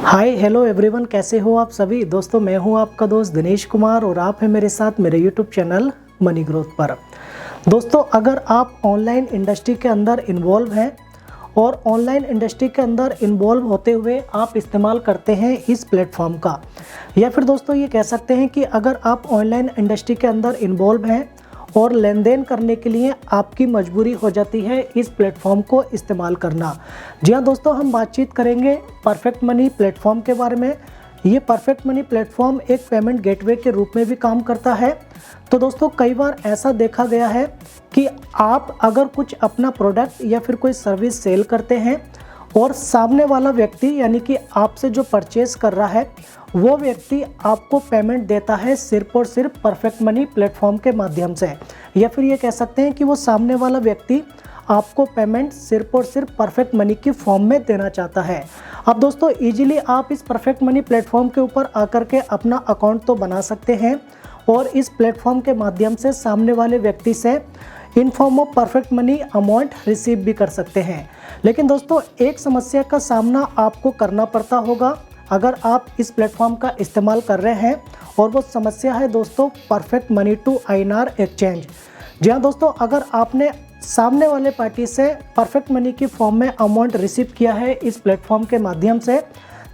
Hi hello everyone, कैसे हो आप सभी दोस्तों। मैं हूं आपका दोस्त दिनेश कुमार और आप हैं मेरे साथ मेरे यूट्यूब चैनल मनी ग्रोथ पर। दोस्तों, अगर आप ऑनलाइन इंडस्ट्री के अंदर इन्वॉल्व हैं और ऑनलाइन इंडस्ट्री के अंदर इन्वॉल्व होते हुए आप इस्तेमाल करते हैं इस प्लेटफॉर्म का, या फिर दोस्तों ये कह सकते हैं कि अगर आप ऑनलाइन इंडस्ट्री के अंदर इन्वॉल्व हैं और लेन देन करने के लिए आपकी मजबूरी हो जाती है इस प्लेटफॉर्म को इस्तेमाल करना। जी हाँ दोस्तों, हम बातचीत करेंगे परफेक्ट मनी प्लेटफॉर्म के बारे में। ये परफेक्ट मनी प्लेटफॉर्म एक पेमेंट गेटवे के रूप में भी काम करता है। तो दोस्तों, कई बार ऐसा देखा गया है कि आप अगर कुछ अपना प्रोडक्ट या फिर कोई सर्विस सेल करते हैं और सामने वाला व्यक्ति यानी कि आपसे जो परचेस कर रहा है वो व्यक्ति आपको पेमेंट देता है सिर्फ और सिर्फ परफेक्ट मनी प्लेटफॉर्म के माध्यम से, या फिर ये कह सकते हैं कि वो सामने वाला व्यक्ति आपको पेमेंट सिर्फ और सिर्फ परफेक्ट मनी की फॉर्म में देना चाहता है। अब दोस्तों, इजीली आप इस परफेक्ट मनी प्लेटफॉर्म के ऊपर आकर के अपना अकाउंट तो बना सकते हैं और इस प्लेटफॉर्म के माध्यम से सामने वाले व्यक्ति से in form of perfect money amount receive भी कर सकते हैं। लेकिन दोस्तों, एक समस्या का सामना आपको करना पड़ता होगा अगर आप इस प्लेटफॉर्म का इस्तेमाल कर रहे हैं, और वो समस्या है दोस्तों Perfect Money to INR exchange. जी हाँ दोस्तों, अगर आपने सामने वाले पार्टी से परफेक्ट मनी की फॉर्म में अमाउंट रिसीव किया है इस प्लेटफॉर्म के माध्यम से,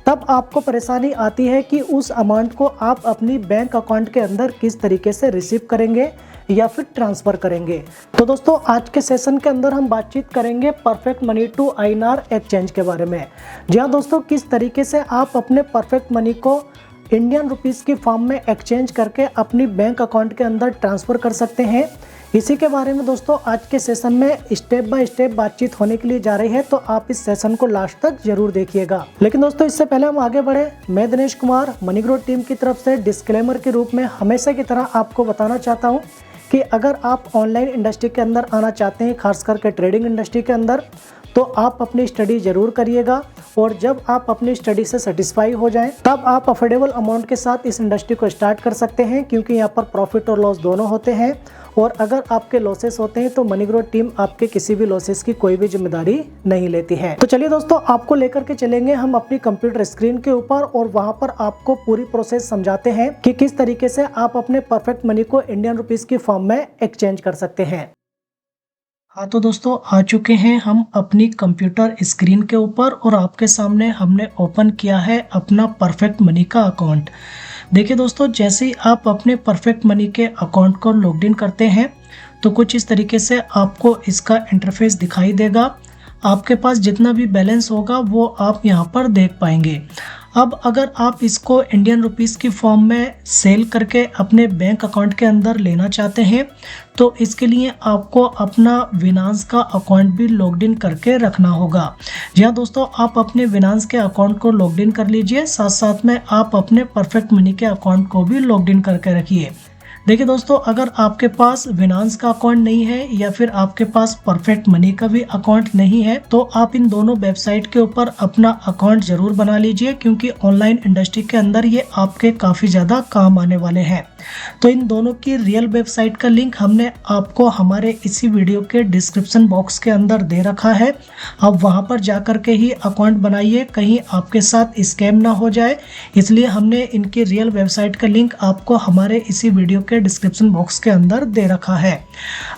तब आपको परेशानी आती है कि उस अमाउंट को आप अपनी बैंक अकाउंट के अंदर किस तरीके से रिसीव करेंगे या फिर ट्रांसफ़र करेंगे। तो दोस्तों, आज के सेशन के अंदर हम बातचीत करेंगे Perfect Money to INR exchange के बारे में। जी हाँ दोस्तों, किस तरीके से आप अपने परफेक्ट मनी को इंडियन रुपीज़ की फॉर्म में एक्सचेंज करके अपनी बैंक अकाउंट के अंदर ट्रांसफ़र कर सकते हैं, इसी के बारे में दोस्तों आज के सेशन में स्टेप बाय स्टेप बातचीत होने के लिए जा रही है। तो आप इस सेशन को लास्ट तक जरूर देखिएगा। लेकिन दोस्तों, इससे पहले हम आगे बढ़े, मैं Dinesh Kumar money growth team की तरफ से डिस्क्लेमर के रूप में हमेशा की तरह आपको बताना चाहता हूँ कि अगर आप ऑनलाइन इंडस्ट्री के अंदर आना चाहते हैं, खास करके ट्रेडिंग इंडस्ट्री के अंदर, तो आप अपनी स्टडी ज़रूर करिएगा और जब आप अपनी स्टडी से सेटिस्फाई हो जाएं तब आप अफोर्डेबल अमाउंट के साथ इस इंडस्ट्री को स्टार्ट कर सकते हैं, क्योंकि यहाँ पर प्रॉफिट और लॉस दोनों होते हैं। और अगर आपके लॉसेस होते हैं तो मनी ग्रोथ टीम आपके किसी भी लॉसेस की कोई भी जिम्मेदारी नहीं लेती है। तो चलिए दोस्तों, आपको लेकर के चलेंगे हम अपनी कंप्यूटर स्क्रीन के ऊपर और वहां पर आपको पूरी प्रोसेस समझाते हैं कि किस तरीके से आप अपने परफेक्ट मनी को इंडियन रुपीस की फॉर्म में एक्सचेंज कर सकते हैं। हाँ तो दोस्तों, आ चुके हैं हम अपनी कंप्यूटर स्क्रीन के ऊपर और आपके सामने हमने ओपन किया है अपना परफेक्ट मनी का अकाउंट। देखिए दोस्तों, जैसे ही आप अपने परफेक्ट मनी के अकाउंट को लॉग इन करते हैं तो कुछ इस तरीके से आपको इसका इंटरफेस दिखाई देगा। आपके पास जितना भी बैलेंस होगा वो आप यहाँ पर देख पाएंगे। अब अगर आप इसको इंडियन रुपीज़ की फॉर्म में सेल करके अपने बैंक अकाउंट के अंदर लेना चाहते हैं तो इसके लिए आपको अपना विनांस का अकाउंट भी लॉग्ड इन करके रखना होगा। जी हाँ दोस्तों, आप अपने विनांस के अकाउंट को लॉग्ड इन कर लीजिए, साथ साथ में आप अपने परफेक्ट मनी के अकाउंट को भी लॉग्ड इन करके रखिए। देखिए दोस्तों, अगर आपके पास विनांस का अकाउंट नहीं है या फिर आपके पास परफेक्ट मनी का भी अकाउंट नहीं है तो आप इन दोनों वेबसाइट के ऊपर अपना अकाउंट जरूर बना लीजिए, क्योंकि ऑनलाइन इंडस्ट्री के अंदर ये आपके काफ़ी ज़्यादा काम आने वाले हैं। तो इन दोनों की रियल वेबसाइट का लिंक हमने आपको हमारे इसी वीडियो के डिस्क्रिप्शन बॉक्स के अंदर दे रखा है। आप वहां पर जाकर के ही अकाउंट बनाइए, कहीं आपके साथ स्कैम ना हो जाए, इसलिए हमने इनकी रियल वेबसाइट का लिंक आपको हमारे इसी वीडियो के डिस्क्रिप्शन बॉक्स के अंदर दे रखा है।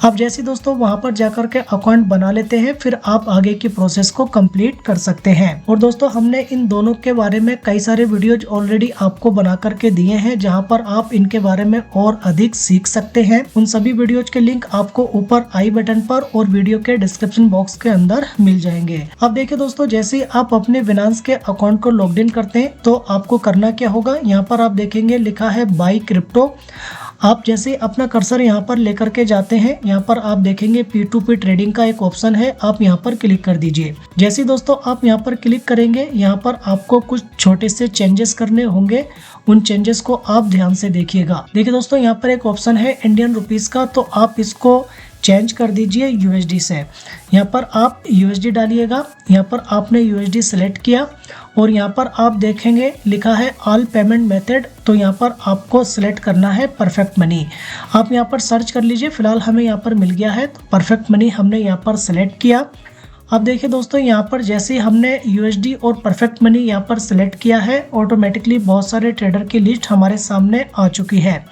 अब जैसे दोस्तों वहां पर जाकर के अकाउंट बना लेते हैं, फिर आप आगे की प्रोसेस को कंप्लीट कर सकते हैं। और दोस्तों, हमने इन दोनों के बारे में कई सारे वीडियोज ऑलरेडी आपको बना करके दिए हैं, जहां पर आप इनके बारे में और अधिक सीख सकते हैं। उन सभी वीडियोज के लिंक आपको ऊपर आई बटन पर और वीडियो के डिस्क्रिप्शन बॉक्स के अंदर मिल जाएंगे। अब देखिए दोस्तों, जैसे ही आप अपने विनांस के अकाउंट को लॉग इन करते हैं तो आपको करना क्या होगा, यहाँ पर आप देखेंगे लिखा है बाई क्रिप्टो। आप जैसे अपना कर्सर यहाँ पर लेकर के जाते हैं, यहाँ पर आप देखेंगे P2P ट्रेडिंग का एक ऑप्शन है, आप यहाँ पर क्लिक कर दीजिए। जैसे दोस्तों आप यहाँ पर क्लिक करेंगे, यहाँ पर आपको कुछ छोटे से चेंजेस करने होंगे, उन चेंजेस को आप ध्यान से देखिएगा। देखिए दोस्तों, यहाँ पर एक ऑप्शन है इंडियन रुपीज़ का, तो आप इसको चेंज कर दीजिए यूएसडी से। यहाँ पर आप यूएसडी डालिएगा, यहाँ पर आपने यूएसडी सेलेक्ट किया और यहाँ पर आप देखेंगे लिखा है ऑल पेमेंट मेथड, तो यहाँ पर आपको सिलेक्ट करना है परफेक्ट मनी। आप यहाँ पर सर्च कर लीजिए, फिलहाल हमें यहाँ पर मिल गया है, तो परफेक्ट मनी हमने यहाँ पर सिलेक्ट किया। अब देखिए दोस्तों, यहाँ पर जैसे ही हमने यूएसडी और परफेक्ट मनी यहाँ पर सिलेक्ट किया है, ऑटोमेटिकली बहुत सारे ट्रेडर की लिस्ट हमारे सामने आ चुकी है।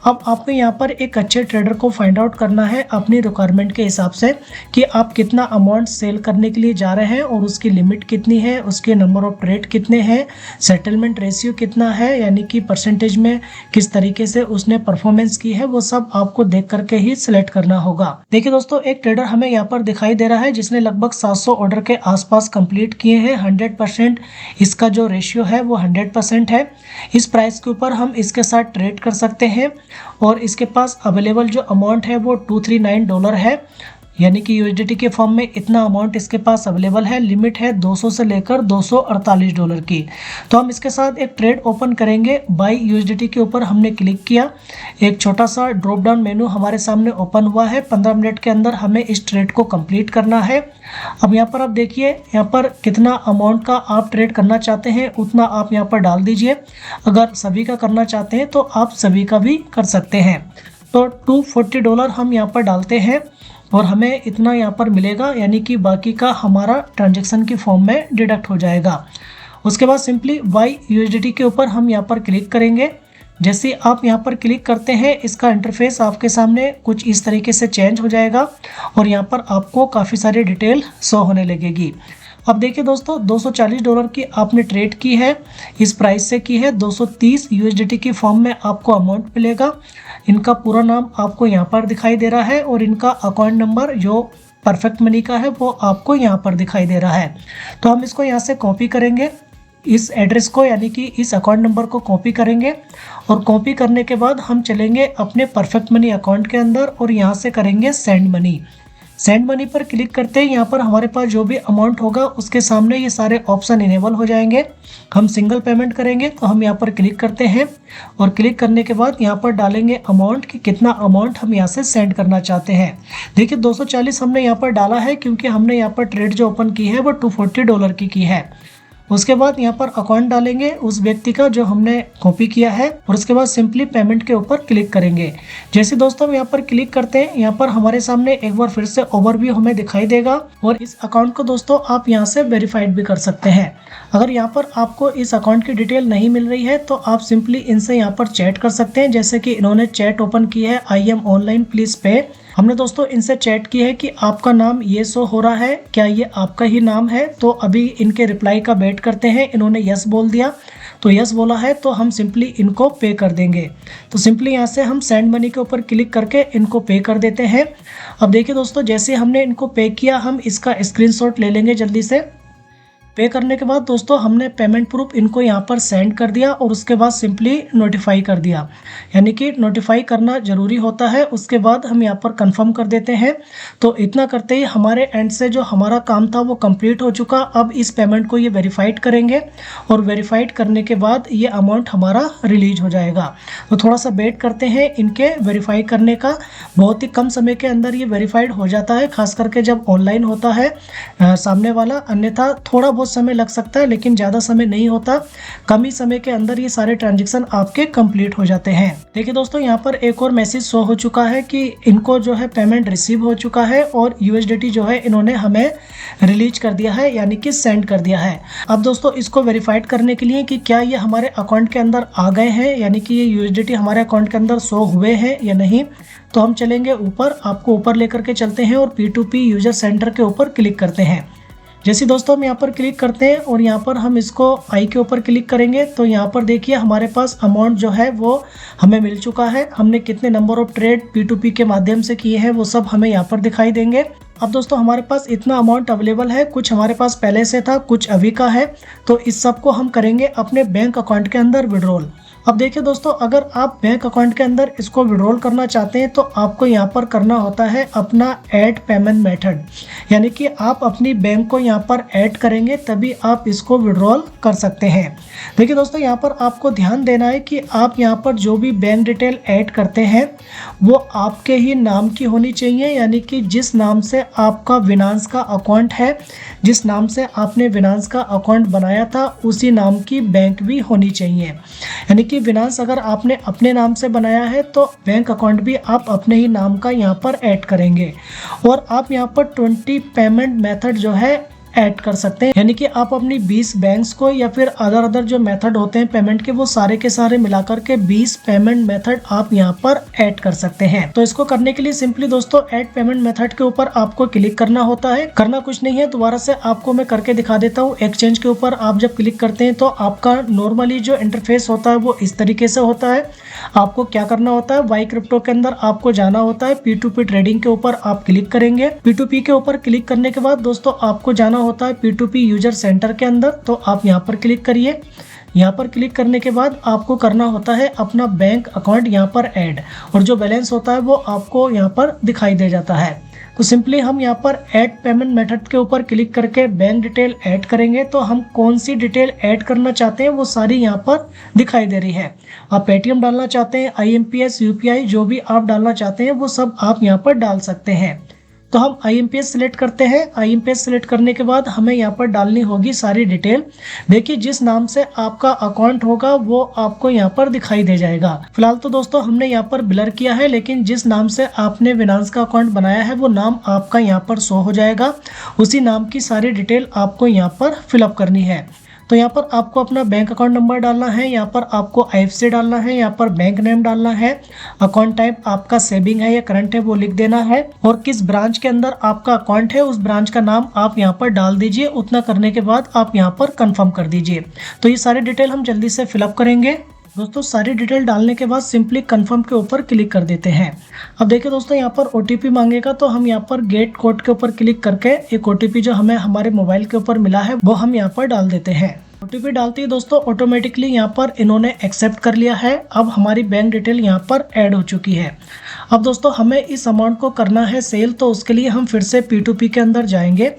अब आपको यहाँ पर एक अच्छे ट्रेडर को फाइंड आउट करना है अपनी रिक्वायरमेंट के हिसाब से कि आप कितना अमाउंट सेल करने के लिए जा रहे हैं और उसकी लिमिट कितनी है, उसके नंबर ऑफ ट्रेड कितने हैं, सेटलमेंट रेशियो कितना है, यानी कि परसेंटेज में किस तरीके से उसने परफॉर्मेंस की है, वो सब आपको देख करके ही सिलेक्ट करना होगा। देखिए दोस्तों, एक ट्रेडर हमें यहाँ पर दिखाई दे रहा है जिसने लगभग 700 ऑर्डर के आसपास कंप्लीट किए हैं। 100% इसका जो रेशियो है वो 100% है। इस प्राइस के ऊपर हम इसके साथ ट्रेड कर सकते हैं और इसके पास अवेलेबल जो अमाउंट है वो $239 है, यानी कि यूएसडीटी के फॉर्म में इतना अमाउंट इसके पास अवेलेबल है। लिमिट है 200 से लेकर $248 की। तो हम इसके साथ एक ट्रेड ओपन करेंगे। बाय यूएसडीटी के ऊपर हमने क्लिक किया, एक छोटा सा ड्रॉप डाउन मेनू हमारे सामने ओपन हुआ है। 15 मिनट के अंदर हमें इस ट्रेड को कंप्लीट करना है। अब यहाँ पर आप देखिए, यहाँ पर कितना अमाउंट का आप ट्रेड करना चाहते हैं उतना आप यहाँ पर डाल दीजिए। अगर सभी का करना चाहते हैं तो आप सभी का भी कर सकते हैं। तो $240 हम यहाँ पर डालते हैं और हमें इतना यहाँ पर मिलेगा, यानी कि बाकी का हमारा ट्रांजैक्शन की फॉर्म में डिडक्ट हो जाएगा। उसके बाद सिंपली बाय यूएसडीटी के ऊपर हम यहाँ पर क्लिक करेंगे। जैसे आप यहाँ पर क्लिक करते हैं, इसका इंटरफेस आपके सामने कुछ इस तरीके से चेंज हो जाएगा और यहाँ पर आपको काफ़ी सारी डिटेल शो होने लगेगी। अब देखिए दोस्तों, $240 की आपने ट्रेड की है, इस प्राइस से की है। 230 यूएसडीटी की फॉर्म में आपको अमाउंट मिलेगा। इनका पूरा नाम आपको यहाँ पर दिखाई दे रहा है और इनका अकाउंट नंबर जो परफेक्ट मनी का है वो आपको यहाँ पर दिखाई दे रहा है। तो हम इसको यहाँ से कॉपी करेंगे, इस एड्रेस को, यानी कि इस अकाउंट नंबर को कॉपी करेंगे और कॉपी करने के बाद हम चलेंगे अपने परफेक्ट मनी अकाउंट के अंदर और यहाँ से करेंगे सेंड मनी। सेंड मनी पर क्लिक करते ही यहाँ पर हमारे पास जो भी अमाउंट होगा उसके सामने ये सारे ऑप्शन इनेबल हो जाएंगे। हम सिंगल पेमेंट करेंगे तो हम यहाँ पर क्लिक करते हैं और क्लिक करने के बाद यहाँ पर डालेंगे अमाउंट कि कितना अमाउंट हम यहाँ से सेंड करना चाहते हैं। देखिए 240 हमने यहाँ पर डाला है क्योंकि हमने यहाँ पर ट्रेड जो ओपन की है वो $240 की है। उसके बाद यहाँ पर अकाउंट डालेंगे उस व्यक्ति का जो हमने कॉपी किया है और उसके बाद सिंपली पेमेंट के ऊपर क्लिक करेंगे। जैसे दोस्तों हम यहाँ पर क्लिक करते हैं, यहाँ पर हमारे सामने एक बार फिर से ओवरव्यू हमें दिखाई देगा और इस अकाउंट को दोस्तों आप यहाँ से वेरीफाइड भी कर सकते हैं। अगर यहाँ पर आपको इस अकाउंट की डिटेल नहीं मिल रही है तो आप सिंपली इनसे यहाँ पर चैट कर सकते हैं। जैसे कि इन्होंने चैट ओपन की है, I am online please pay. हमने दोस्तों इनसे चैट की है कि आपका नाम ये शो हो रहा है, क्या ये आपका ही नाम है? तो अभी इनके रिप्लाई का वेट करते हैं। इन्होंने यस बोल दिया, तो यस बोला है तो हम सिंपली इनको पे कर देंगे। तो सिंपली यहाँ से हम सेंड मनी के ऊपर क्लिक करके इनको पे कर देते हैं। अब देखिए दोस्तों, जैसे हमने इनको पे किया, हम इसका स्क्रीनशॉट ले लेंगे जल्दी से। पे करने के बाद दोस्तों हमने पेमेंट प्रूफ इनको यहाँ पर सेंड कर दिया और उसके बाद सिंपली नोटिफाई कर दिया, यानी कि नोटिफाई करना ज़रूरी होता है। उसके बाद हम यहाँ पर कंफर्म कर देते हैं। तो इतना करते ही हमारे एंड से जो हमारा काम था वो कंप्लीट हो चुका। अब इस पेमेंट को ये वेरीफाइड करेंगे और वेरीफाइड करने के बाद ये अमाउंट हमारा रिलीज हो जाएगा। तो थोड़ा सा वेट करते हैं इनके वेरीफाई करने का। बहुत ही कम समय के अंदर ये वेरीफाइड हो जाता है, खास करके जब ऑनलाइन होता है सामने वाला। अन्यथा थोड़ा बहुत समय लग सकता है लेकिन ज़्यादा समय नहीं होता। कम ही समय के अंदर ये सारे ट्रांजैक्शन आपके कंप्लीट हो जाते हैं। देखिए दोस्तों, यहाँ पर एक और मैसेज शो हो चुका है कि इनको जो है पेमेंट रिसीव हो चुका है और यूएसडीटी जो है इन्होंने हमें रिलीज कर दिया है, यानी कि सेंड कर दिया है। अब दोस्तों इसको वेरीफाइड करने के लिए कि क्या ये हमारे अकाउंट के अंदर आ गए हैं, यानी कि ये यूएसडीटी हमारे अकाउंट के अंदर शो हुए हैं या नहीं, तो हम चलेंगे ऊपर, आपको ऊपर लेकर के चलते हैं और P2P यूजर सेंटर के ऊपर क्लिक करते हैं। जैसे दोस्तों हम यहाँ पर क्लिक करते हैं और यहाँ पर हम इसको आई के ऊपर क्लिक करेंगे तो यहाँ पर देखिए हमारे पास अमाउंट जो है वो हमें मिल चुका है। हमने कितने नंबर ऑफ ट्रेड P2P के माध्यम से किए हैं वो सब हमें यहाँ पर दिखाई देंगे। अब दोस्तों हमारे पास इतना अमाउंट अवेलेबल है, कुछ हमारे पास पहले से था, कुछ अभी का है। तो इस सब को हम करेंगे अपने बैंक अकाउंट के अंदर विड्रॉल। अब देखिए दोस्तों, अगर आप बैंक अकाउंट के अंदर इसको विड्रॉल करना चाहते हैं तो आपको यहाँ पर करना होता है अपना ऐड पेमेंट मेथड, यानी कि आप अपनी बैंक को यहाँ पर ऐड करेंगे तभी आप इसको विड्रॉल कर सकते हैं। देखिए दोस्तों, यहाँ पर आपको ध्यान देना है कि आप यहाँ पर जो भी बैंक डिटेल ऐड करते हैं वो आपके ही नाम की होनी चाहिए, यानी कि जिस नाम से आपका विनांस का अकाउंट है, जिस नाम से आपने विनांस का अकाउंट बनाया था उसी नाम की बैंक भी होनी चाहिए। यानी कि क्योंकि बिनांस अगर आपने अपने नाम से बनाया है तो बैंक अकाउंट भी आप अपने ही नाम का यहाँ पर ऐड करेंगे। और आप यहाँ पर 20 पेमेंट मेथड जो है ऐड कर सकते हैं, यानी कि आप अपनी 20 बैंक्स को या फिर अदर जो मेथड होते हैं पेमेंट के, वो सारे के सारे मिलाकर के 20 पेमेंट मेथड आप यहाँ पर ऐड कर सकते हैं। तो इसको करने के लिए सिंपली दोस्तों ऐड पेमेंट मेथड के ऊपर आपको क्लिक करना होता है। करना कुछ नहीं है, दोबारा से आपको मैं करके दिखा देता हूँ। एक्सचेंज के ऊपर आप जब क्लिक करते हैं तो आपका नॉर्मली जो इंटरफेस होता है वो इस तरीके से होता है। आपको क्या करना होता है, वाई क्रिप्टो के अंदर आपको जाना होता है, P2P ट्रेडिंग के ऊपर आप क्लिक करेंगे। P2P के ऊपर क्लिक करने के बाद दोस्तों आपको जाना होता है P2P यूजर सेंटर के अंदर, तो आप यहाँ पर क्लिक करिए। यहाँ पर क्लिक करने के बाद आपको करना होता है अपना बैंक अकाउंट यहाँ पर ऐड, और जो बैलेंस होता है वो आपको यहाँ पर दिखाई दे जाता है। तो सिंपली हम यहाँ पर ऐड पेमेंट मेथड के ऊपर क्लिक करके बैंक डिटेल ऐड करेंगे। तो हम कौन सी डिटेल ऐड करना चाहते हैं वो सारी यहाँ पर दिखाई दे रही है। आप पेटीएम डालना चाहते हैं, IMPS, UPI, जो भी आप डालना चाहते हैं वो सब आप यहाँ पर डाल सकते हैं। तो हम IMPS सिलेक्ट करते हैं। IMPS सिलेक्ट करने के बाद हमें यहाँ पर डालनी होगी सारी डिटेल। देखिए जिस नाम से आपका अकाउंट होगा वो आपको यहाँ पर दिखाई दे जाएगा। फिलहाल तो दोस्तों हमने यहाँ पर ब्लर किया है, लेकिन जिस नाम से आपने बिनांस का अकाउंट बनाया है वो नाम आपका यहाँ पर शो हो जाएगा। उसी नाम की सारी डिटेल आपको यहाँ पर फिलअप करनी है। तो यहाँ पर आपको अपना बैंक अकाउंट नंबर डालना है, यहाँ पर आपको IFSC डालना है, यहाँ पर बैंक नेम डालना है, अकाउंट टाइप आपका सेविंग है या करंट है वो लिख देना है, और किस ब्रांच के अंदर आपका अकाउंट है उस ब्रांच का नाम आप यहाँ पर डाल दीजिए। उतना करने के बाद आप यहाँ पर कंफर्म कर दीजिए। तो ये सारी डिटेल हम जल्दी से फिलअप करेंगे। दोस्तों सारी डिटेल डालने के बाद सिंपली कंफर्म के ऊपर क्लिक कर देते हैं। अब देखिए दोस्तों यहाँ पर OTP मांगेगा, तो हम यहाँ पर गेट कोड के ऊपर क्लिक करके एक OTP जो हमें हमारे मोबाइल के ऊपर मिला है वो हम यहाँ पर डाल देते हैं। OTP डालते ही दोस्तों ऑटोमेटिकली यहाँ पर इन्होंने एक्सेप्ट कर लिया है। अब हमारी बैंक डिटेल यहाँ पर ऐड हो चुकी है। अब दोस्तों हमें इस अमाउंट को करना है सेल, तो उसके लिए हम फिर से P2P के अंदर जाएंगे,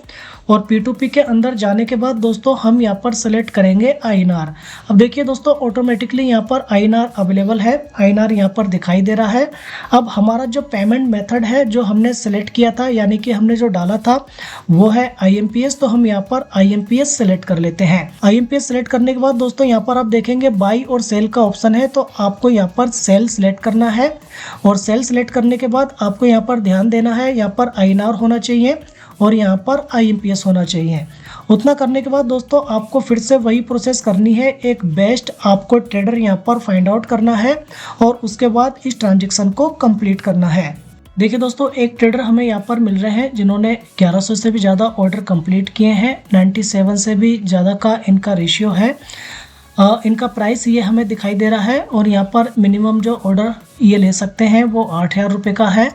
और P2P के अंदर जाने के बाद दोस्तों हम यहाँ पर सेलेक्ट करेंगे INR। अब देखिए दोस्तों ऑटोमेटिकली यहाँ पर INR अवेलेबल है, INR यहाँ पर दिखाई दे रहा है। अब हमारा जो पेमेंट मेथड है जो हमने सेलेक्ट किया था, यानी कि हमने जो डाला था वो है IMPS, तो हम यहाँ पर IMPS सेलेक्ट कर लेते हैं। IMPS सेलेक्ट करने के बाद दोस्तों यहाँ पर आप देखेंगे बाई और सेल का ऑप्शन है, तो आपको यहाँ पर सेल सेलेक्ट करना है, और सेल सेलेक्ट करने के बाद आपको यहाँ पर ध्यान देना है, यहाँ पर INR होना चाहिए और यहाँ पर IMPS होना चाहिए। उतना करने के बाद दोस्तों आपको फिर से वही प्रोसेस करनी है। एक बेस्ट आपको ट्रेडर यहाँ पर फाइंड आउट करना है और उसके बाद इस ट्रांजेक्शन को कंप्लीट करना है। देखिए दोस्तों एक ट्रेडर हमें यहाँ पर मिल रहे हैं जिन्होंने 1100 से भी ज़्यादा ऑर्डर कंप्लीट किए हैं, 97 से भी ज़्यादा का इनका रेशियो है। इनका प्राइस ये हमें दिखाई दे रहा है, और यहाँ पर मिनिमम जो ऑर्डर ये ले सकते हैं वो 8000 रुपये का है,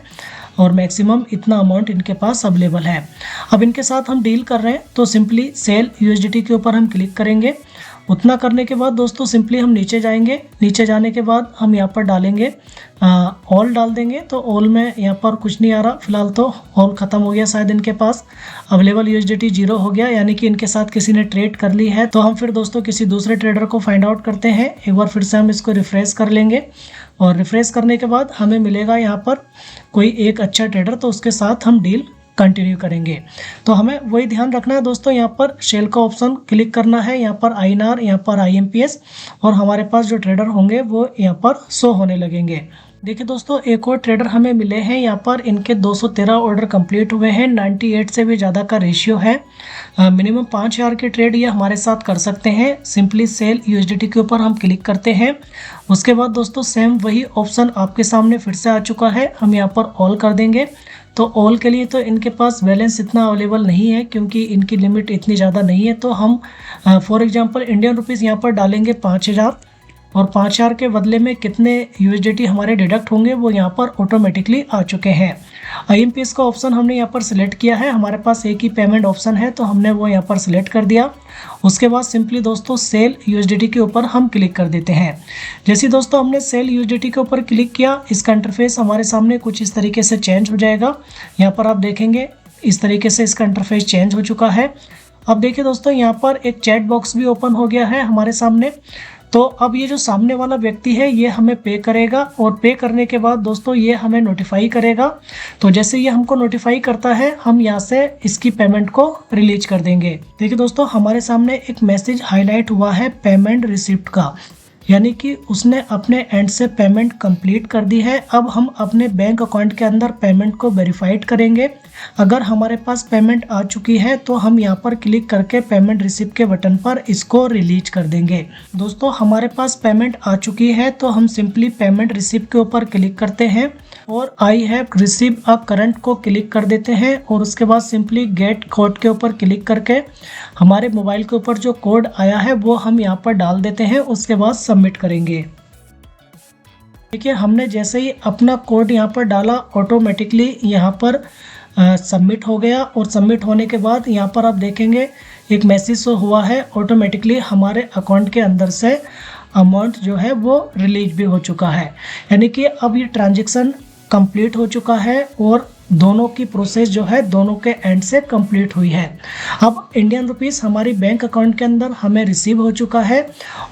और मैक्सिमम इतना अमाउंट इनके पास अवेलेबल है। अब इनके साथ हम डील कर रहे हैं, तो सिंपली सेल USDT के ऊपर हम क्लिक करेंगे। उतना करने के बाद दोस्तों सिंपली हम नीचे जाएंगे। नीचे जाने के बाद हम यहाँ पर डालेंगे ऑल डाल देंगे। तो ऑल में यहाँ पर कुछ नहीं आ रहा, फिलहाल तो ऑल ख़त्म हो गया शायद इनके पास। अवेलेबल USDT 0 हो गया, यानी कि इनके साथ किसी ने ट्रेड कर ली है। तो हम फिर दोस्तों किसी दूसरे ट्रेडर को फाइंड आउट करते हैं। एक बार फिर से हम इसको रिफ्रेश कर लेंगे, और रिफ्रेश करने के बाद हमें मिलेगा यहाँ पर कोई एक अच्छा ट्रेडर, तो उसके साथ हम डील कंटिन्यू करेंगे। तो हमें वही ध्यान रखना है दोस्तों, यहाँ पर सेल का ऑप्शन क्लिक करना है, यहाँ पर INR, यहाँ पर IMPS, और हमारे पास जो ट्रेडर होंगे वो यहाँ पर शो होने लगेंगे। देखिए दोस्तों एक और ट्रेडर हमें मिले हैं, यहाँ पर इनके 213 ऑर्डर कंप्लीट हुए हैं, 98 से भी ज़्यादा का रेशियो है। मिनिमम 5000 के ट्रेड ये हमारे साथ कर सकते हैं। सिंपली सेल USDT के ऊपर हम क्लिक करते हैं। उसके बाद दोस्तों सेम वही ऑप्शन आपके सामने फिर से आ चुका है, हम यहाँ पर ऑल कर देंगे। तो ऑल के लिए तो इनके पास बैलेंस इतना अवेलेबल नहीं है, क्योंकि इनकी लिमिट इतनी ज़्यादा नहीं है। तो हम फॉर एग्जांपल इंडियन रुपीज़ यहाँ पर डालेंगे 5000, और 5000 के बदले में कितने USDT हमारे डिडक्ट होंगे वो यहाँ पर ऑटोमेटिकली आ चुके हैं। IMPS का ऑप्शन हमने यहाँ पर सिलेक्ट किया है, हमारे पास एक ही पेमेंट ऑप्शन है, तो हमने वो यहाँ पर सिलेक्ट कर दिया। उसके बाद सिंपली दोस्तों सेल USDT के ऊपर हम क्लिक कर देते हैं। जैसे दोस्तों हमने सेल USDT के ऊपर क्लिक किया, इसका इंटरफेस हमारे सामने कुछ इस तरीके से चेंज हो जाएगा। यहाँ पर आप देखेंगे इस तरीके से इसका इंटरफेस चेंज हो चुका है। अब देखिए दोस्तों यहाँ पर एक चैट बॉक्स भी ओपन हो गया है हमारे सामने। तो अब ये जो सामने वाला व्यक्ति है ये हमें पे करेगा, और पे करने के बाद दोस्तों ये हमें नोटिफाई करेगा। तो जैसे ये हमको नोटिफाई करता है हम यहाँ से इसकी पेमेंट को रिलीज कर देंगे। देखिए दोस्तों हमारे सामने एक मैसेज हाईलाइट हुआ है पेमेंट रिसिप्ट का। यानी कि उसने अपने एंड से पेमेंट कंप्लीट कर दी है। अब हम अपने बैंक अकाउंट के अंदर पेमेंट को वेरीफाइड करेंगे। अगर हमारे पास पेमेंट आ चुकी है तो हम यहाँ पर क्लिक करके पेमेंट रिसीव के बटन पर इसको रिलीज कर देंगे। दोस्तों हमारे पास पेमेंट आ चुकी है तो हम सिंपली पेमेंट रिसीव के ऊपर क्लिक करते हैं और I have receive a current को क्लिक कर देते हैं और उसके बाद सिंपली गेट कोड के ऊपर क्लिक करके हमारे मोबाइल के ऊपर जो कोड आया है वो हम यहाँ पर डाल देते हैं। उसके बाद सबमिट करेंगे। देखिए हमने जैसे ही अपना कोड यहाँ पर डाला ऑटोमेटिकली यहाँ पर सबमिट हो गया और सबमिट होने के बाद यहाँ पर आप देखेंगे एक मैसेज शो हुआ है। ऑटोमेटिकली हमारे अकाउंट के अंदर से अमाउंट जो है वो रिलीज भी हो चुका है। यानी कि अब ये ट्रांजैक्शन कंप्लीट हो चुका है और दोनों की प्रोसेस जो है दोनों के एंड से कंप्लीट हुई है। अब इंडियन रुपीस हमारी बैंक अकाउंट के अंदर हमें रिसीव हो चुका है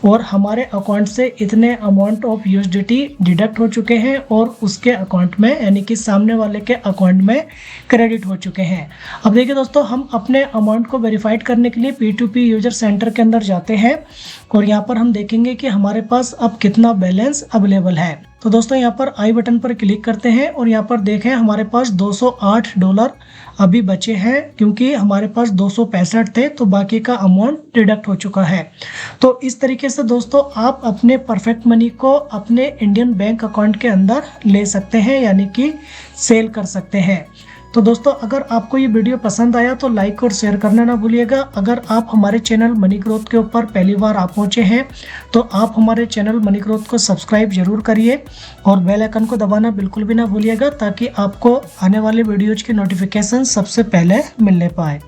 और हमारे अकाउंट से इतने अमाउंट ऑफ यूएसडीटी डिडक्ट हो चुके हैं और उसके अकाउंट में यानी कि सामने वाले के अकाउंट में क्रेडिट हो चुके हैं। अब देखिए दोस्तों हम अपने अमाउंट को वेरीफाइड करने के लिए P2P यूजर सेंटर के अंदर जाते हैं और यहाँ पर हम देखेंगे कि हमारे पास अब कितना बैलेंस अवेलेबल है। तो दोस्तों यहाँ पर आई बटन पर क्लिक करते हैं और यहाँ पर देखें हमारे पास $208 अभी बचे हैं क्योंकि हमारे पास 265 थे तो बाकी का अमाउंट डिडक्ट हो चुका है। तो इस तरीके से दोस्तों आप अपने परफेक्ट मनी को अपने इंडियन बैंक अकाउंट के अंदर ले सकते हैं यानी कि सेल कर सकते हैं। तो दोस्तों अगर आपको ये वीडियो पसंद आया तो लाइक और शेयर करना ना भूलिएगा। अगर आप हमारे चैनल मनी ग्रोथ के ऊपर पहली बार आप पहुंचे हैं तो आप हमारे चैनल मनी ग्रोथ को सब्सक्राइब जरूर करिए और बेल आइकन को दबाना बिल्कुल भी ना भूलिएगा ताकि आपको आने वाले वीडियोज की नोटिफिकेशन सबसे पहले मिलने पाए।